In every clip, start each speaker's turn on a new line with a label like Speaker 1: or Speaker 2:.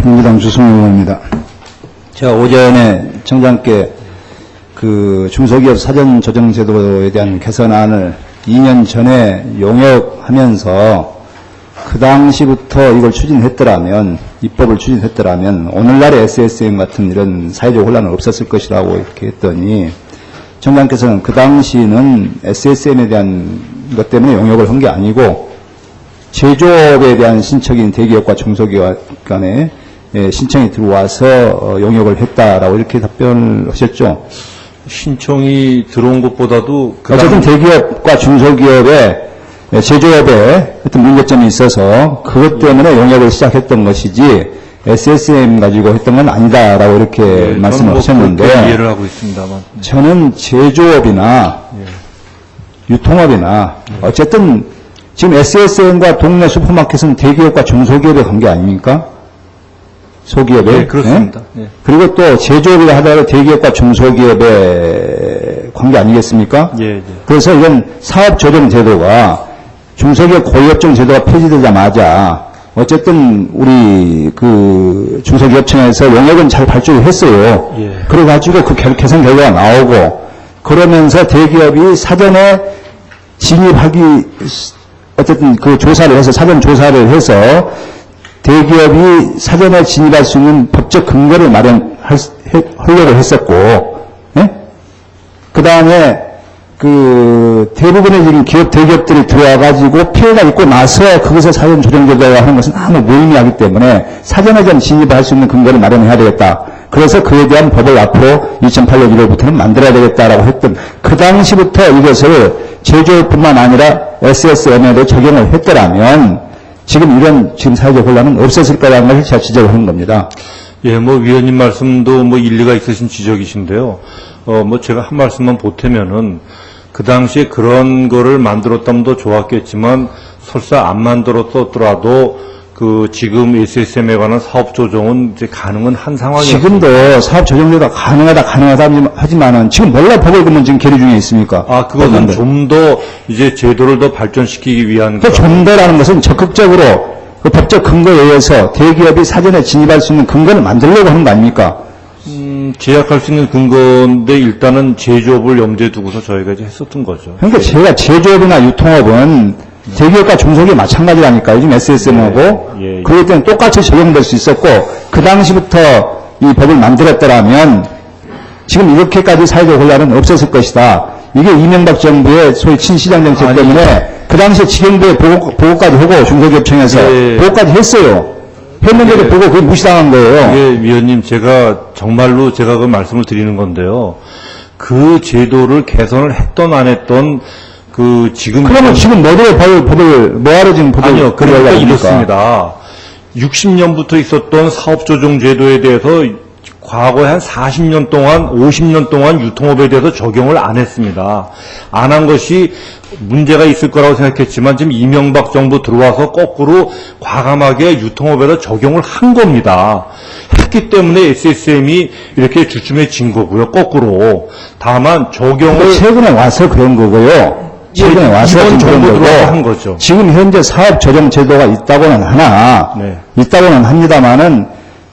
Speaker 1: 민주당 주승용 의원입니다. 제가 오전에 청장께 그 중소기업 사전조정제도에 대한 개선안을 2년 전에 용역하면서 그 당시부터 이걸 추진했더라면, 입법을 추진했더라면 오늘날의 SSM 같은 이런 사회적 혼란은 없었을 것이라고 이렇게 했더니 청장께서는 그 당시는 SSM에 대한 것 때문에 용역을 한 게 아니고 제조업에 대한 신청인 대기업과 중소기업 간에 신청이 들어와서 용역을 했다라고 이렇게 답변을 하셨죠.
Speaker 2: 신청이 들어온 것보다도
Speaker 1: 어쨌든 대기업과 중소기업의 제조업에 어떤 문제점이 있어서 그것 때문에 용역을 시작했던 것이지 SSM 가지고 했던 건 아니다라고 이렇게 말씀을 하셨는데,
Speaker 2: 이해를 하고 있습니다만,
Speaker 1: 저는 제조업이나 유통업이나 어쨌든 지금 SSM과 동네 슈퍼마켓은 대기업과 중소기업의 관계 아닙니까? 소기업의.
Speaker 2: 네, 그렇습니다.
Speaker 1: 네? 그리고 또 제조업이라 하더라도 대기업과 중소기업의 관계 아니겠습니까?
Speaker 2: 예.
Speaker 1: 그래서 이건 사업조정제도가 중소기업 고위업종 제도가 폐지되자마자 어쨌든 우리 그 중소기업청에서 용역은 잘 발주를 했어요.
Speaker 2: 예.
Speaker 1: 그래가지고 그 개선 결과가 나오고 그러면서 대기업이 사전에 진입하기 어쨌든 그 조사를 해서 사전 조사를 해서 대기업이 사전에 진입할 수 있는 법적 근거를 마련하려고 했었고, 그 다음에 그 대부분의 지금 대기업들이 들어와가지고 피해가 있고 나서 그것을 사전 조정제도가 하는 것은 아무 무의미하기 때문에 사전에 좀 진입할 수 있는 근거를 마련해야 되겠다. 그래서 그에 대한 법을 앞으로 2008년 1월부터는 만들어야 되겠다라고 했던 그 당시부터 이것을 제조업뿐만 아니라 SSM에도 적용을 했더라면 지금 이런 지금 사회적 혼란은 없었을 거라는 것을 제가 지적을 하는 겁니다.
Speaker 2: 예, 위원님 말씀도 일리가 있으신 지적이신데요. 제가 한 말씀만 보태면은 그 당시에 그런 거를 만들었다면 더 좋았겠지만 설사 안 만들었더라도 그 지금 SSM에 관한 사업 조정은 이제 가능은 한 상황이었습니다.
Speaker 1: 지금도 사업 조정제도가 가능하다 하지만은 지금 몰라 법을 그러면 지금 계류 중에 있습니까?
Speaker 2: 그것은 좀 더 이제 제도를 더 발전시키기 위한.
Speaker 1: 그 좀 더라는 것은 적극적으로 그 법적 근거에 의해서 대기업이 사전에 진입할 수 있는 근거를 만들려고 하는 거 아닙니까?
Speaker 2: 제약할 수 있는 근거인데 일단은 제조업을 염두에 두고서 저희가 이제 했었던 거죠.
Speaker 1: 그러니까 제가 제조업이나 유통업은 대기업과 중소기업 마찬가지라니까. 요즘 SSM하고 그렇기 때문에 똑같이 적용될 수 있었고 그 당시부터 이 법을 만들었더라면 지금 이렇게까지 사회적 혼란은 없었을 것이다. 이게 이명박 정부의 소위 친시장 정책 때문에 그 당시에 지경부에 보고까지 하고 중소기업청에서 보고까지 했어요. 했는데도 보고 그게 무시당한 거예요.
Speaker 2: 위원님, 정말로 제가 그 말씀을 드리는 건데요. 그 제도를 개선을 했던 안 했던 그러면 지금 법을 뭐하러 지금 법을. 아니요, 그러니까 이렇습니다. 60년부터 있었던 사업조정제도에 대해서 과거에 한 40년 동안, 50년 동안 유통업에 대해서 적용을 안 했습니다. 안 한 것이 문제가 있을 거라고 생각했지만 지금 이명박 정부 들어와서 거꾸로 과감하게 유통업에다 적용을 한 겁니다. 했기 때문에 SSM이 이렇게 주춤해진 거고요, 거꾸로. 다만 적용을.
Speaker 1: 최근에 와서 그런 거고요. 최근에 와서
Speaker 2: 이번 정부 들어와서 한 거죠.
Speaker 1: 지금 현재 사업조정제도가 있다고는 하나, 있다고는 합니다만은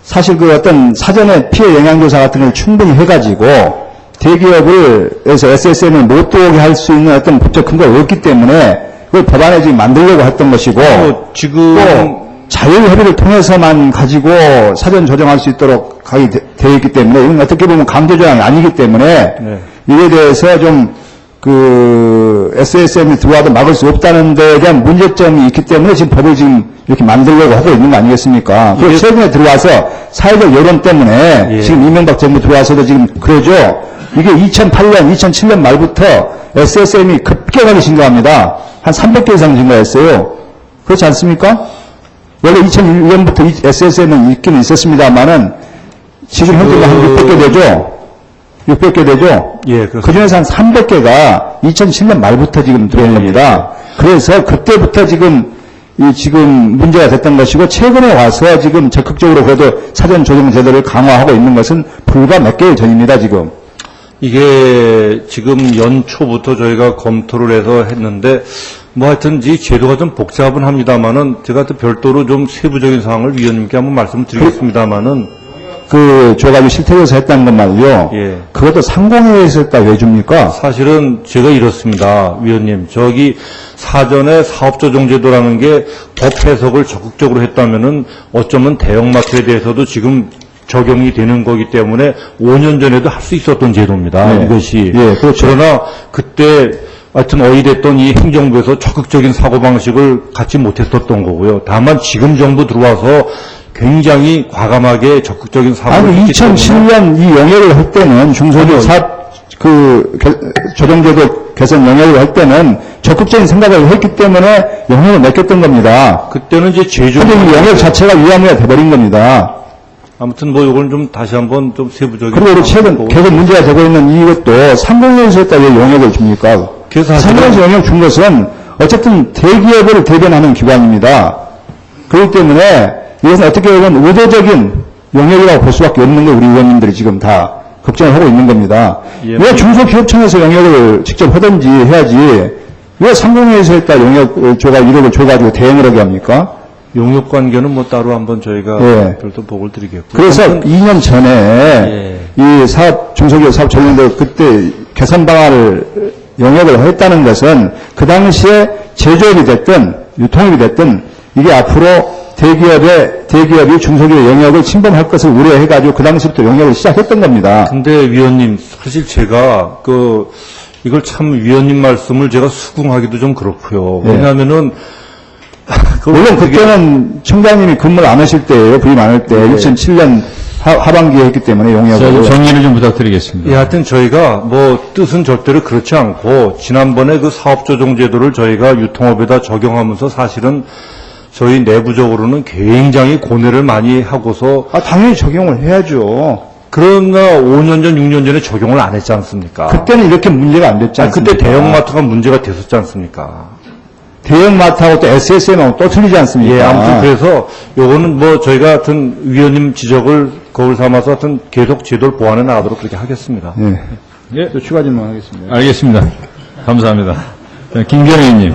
Speaker 1: 사실 그 어떤 사전에 피해 영향조사 같은 걸 충분히 해가지고 대기업에서 SSM을 못 들어오게 할 수 있는 어떤 법적 근거가 없기 때문에 그걸 법안에 지금 만들려고 했던 것이고
Speaker 2: 지금
Speaker 1: 또 자율협의를 통해서만 가지고 사전 조정할 수 있도록 되어 있기 때문에 이건 어떻게 보면 강제조항이 아니기 때문에 이에 대해서 좀 SSM이 들어와도 막을 수 없다는 데에 대한 문제점이 있기 때문에 지금 법을 지금 이렇게 만들려고 하고 있는 거 아니겠습니까? 그리고 최근에 들어와서 사회적 여론 때문에 지금 이명박 정부 들어와서도 지금 그러죠. 이게 2008년, 2007년 말부터 SSM이 급격하게 증가합니다. 한 300개 이상 증가했어요. 그렇지 않습니까? 원래 2001년부터 SSM은 있기는 있었습니다만은 지금 현재가 한 600개 되죠? 600개 되죠? 그 중에서 한 300개가 2007년 말부터 지금 들어온 겁니다. 그래서 그때부터 지금 문제가 됐던 것이고, 최근에 와서 지금 적극적으로 그래도 사전 조정 제도를 강화하고 있는 것은 불과 몇 개월 전입니다, 지금.
Speaker 2: 이게 지금 연초부터 저희가 검토를 해서 했는데, 뭐 하여튼 이 제도가 좀 복잡은 합니다만은, 제가 또 별도로 좀 세부적인 사항을 위원님께 한번 말씀을 드리겠습니다만은,
Speaker 1: 줘가지고 실태조사 했다는 것만요.
Speaker 2: 예.
Speaker 1: 그것도 상공회의에서 했다 왜 줍니까?
Speaker 2: 사실은 제가 이렇습니다, 위원님. 저기 사전에 사업조정제도라는 게 법 해석을 적극적으로 했다면은 어쩌면 대형마트에 대해서도 지금 적용이 되는 거기 때문에 5년 전에도 할 수 있었던 제도입니다.
Speaker 1: 네.
Speaker 2: 이것이.
Speaker 1: 예, 그렇죠.
Speaker 2: 그러나 그때 하여튼 어찌됐던 이 행정부에서 적극적인 사고방식을 갖지 못했었던 거고요. 다만 지금 정부 들어와서 굉장히 과감하게 적극적인 사고를
Speaker 1: 아니,
Speaker 2: 했기 때문에
Speaker 1: 2007년 이 영역을 할 때는 중소기업 사업 조정제도 개선 영역을 할 때는 적극적인 생각을 했기 때문에 영역을 맡겼던 겁니다.
Speaker 2: 그때는 이제 제조.
Speaker 1: 근데 이 영역 자체가 위험해야 돼버린 겁니다.
Speaker 2: 아무튼 뭐 이건 좀 다시 한번 좀 세부적인.
Speaker 1: 그리고 우리 최근 계속 문제가 되고 있는 이것도 상공회의에서 했다 왜 영역을 줍니까?
Speaker 2: 그래서 사실은-
Speaker 1: 상공회의에서 영역 준 것은 어쨌든 대기업을 대변하는 기관입니다. 그렇기 때문에 이것은 어떻게 보면 의도적인 영역이라고 볼 수밖에 없는 걸 우리 의원님들이 지금 다 걱정을 하고 있는 겁니다.
Speaker 2: 예,
Speaker 1: 왜 중소기업청에서 영역을 직접 하든지 해야지 왜 상공회의에서 했다 영역 줘가 1억을 줘가지고 대응을 하게 합니까?
Speaker 2: 용역 관계는 뭐 따로 한번 저희가
Speaker 1: 예.
Speaker 2: 별도 보고를 드리겠고.
Speaker 1: 그래서 2년 전에 이 중소기업 사업 전략도 그때 개선 방안을 영역을 했다는 것은 그 당시에 제조업이 됐든 유통업이 됐든 이게 앞으로 대기업이 중소기업 영역을 침범할 것을 우려해가지고 그 당시부터 영역을 시작했던 겁니다.
Speaker 2: 근데 위원님, 사실 제가 이걸 참 위원님 말씀을 제가 수긍하기도 좀 그렇고요.
Speaker 1: 예.
Speaker 2: 왜냐하면은
Speaker 1: 물론 그때는 청장님이 근무를 안 하실 때예요. 부임 안 할 때. 2007년 하반기에 했기 때문에 용역을.
Speaker 3: 정리를 좀 부탁드리겠습니다.
Speaker 2: 예, 하여튼 저희가 뭐 뜻은 절대로 그렇지 않고 지난번에 그 사업조정제도를 저희가 유통업에다 적용하면서 사실은 저희 내부적으로는 굉장히 고뇌를 많이 하고서
Speaker 1: 당연히 적용을 해야죠.
Speaker 2: 그러나 5년 전, 6년 전에 적용을 안 했지 않습니까?
Speaker 1: 그때는 이렇게 문제가 안 됐지 않습니까?
Speaker 2: 그때 대형마트가 문제가 됐었지 않습니까?
Speaker 1: 대형마트하고 또 SSM하고 또 틀리지 않습니까?
Speaker 2: 예, 아무튼 그래서 요거는 뭐 저희가 하여튼 위원님 지적을 거울 삼아서 하여튼 계속 제도를 보완해 나가도록 그렇게 하겠습니다.
Speaker 1: 예.
Speaker 3: 예,
Speaker 1: 또 추가 질문하겠습니다.
Speaker 3: 알겠습니다. 감사합니다. 김경희 의원님.